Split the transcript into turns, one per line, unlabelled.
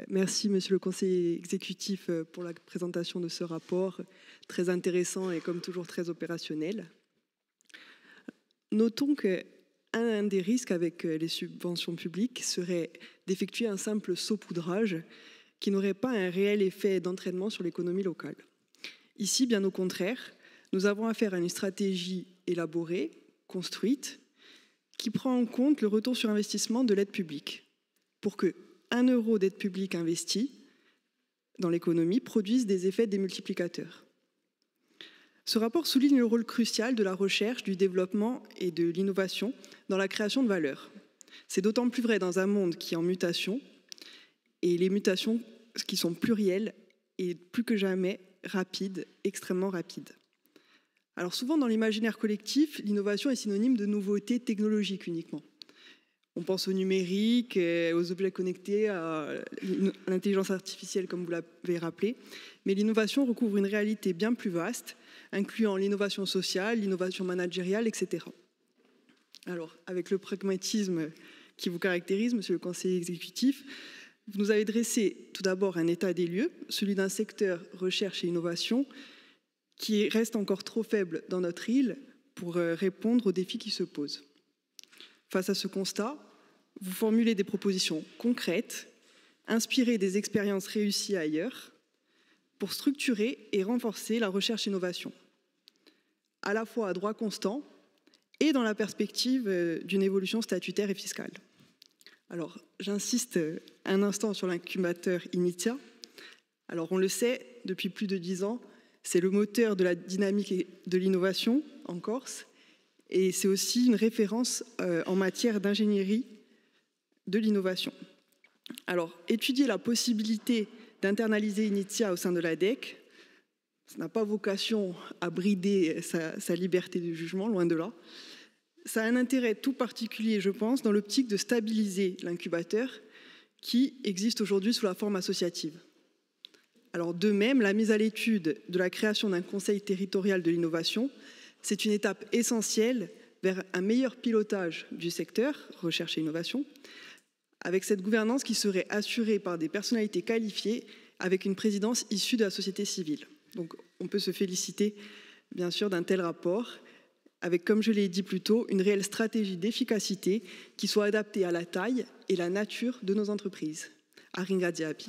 Merci, Monsieur le conseiller exécutif, pour la présentation de ce rapport, très intéressant et comme toujours très opérationnel. Notons qu'un des risques avec les subventions publiques serait d'effectuer un simple saupoudrage qui n'aurait pas un réel effet d'entraînement sur l'économie locale. Ici, bien au contraire, nous avons affaire à une stratégie élaborée, construite, qui prend en compte le retour sur investissement de l'aide publique pour que 1 euro d'aide publique investi dans l'économie produise des effets démultiplicateurs. Ce rapport souligne le rôle crucial de la recherche, du développement et de l'innovation dans la création de valeur. C'est d'autant plus vrai dans un monde qui est en mutation, et les mutations qui sont plurielles et plus que jamais rapides, extrêmement rapides. Alors souvent dans l'imaginaire collectif, l'innovation est synonyme de nouveautés technologiques uniquement. On pense au numérique, aux objets connectés, à l'intelligence artificielle, comme vous l'avez rappelé. Mais l'innovation recouvre une réalité bien plus vaste, incluant l'innovation sociale, l'innovation managériale, etc. Alors, avec le pragmatisme qui vous caractérise, Monsieur le conseiller exécutif, vous nous avez dressé tout d'abord un état des lieux, celui d'un secteur recherche et innovation qui reste encore trop faible dans notre île pour répondre aux défis qui se posent. Face à ce constat, vous formulez des propositions concrètes, inspirées des expériences réussies ailleurs, pour structurer et renforcer la recherche-innovation, à la fois à droit constant et dans la perspective d'une évolution statutaire et fiscale. Alors, j'insiste un instant sur l'incubateur Initia. Alors, on le sait, depuis plus de 10 ans, c'est le moteur de la dynamique et de l'innovation en Corse, et c'est aussi une référence en matière d'ingénierie de l'innovation. Alors, étudier la possibilité d'internaliser Initia au sein de l'ADEC, ça n'a pas vocation à brider sa liberté de jugement, loin de là. Ça a un intérêt tout particulier, je pense, dans l'optique de stabiliser l'incubateur qui existe aujourd'hui sous la forme associative. Alors, de même, la mise à l'étude de la création d'un conseil territorial de l'innovation, c'est une étape essentielle vers un meilleur pilotage du secteur, recherche et innovation, avec cette gouvernance qui serait assurée par des personnalités qualifiées avec une présidence issue de la société civile. Donc on peut se féliciter bien sûr d'un tel rapport, avec, comme je l'ai dit plus tôt, une réelle stratégie d'efficacité qui soit adaptée à la taille et la nature de nos entreprises. Aringa Diaby.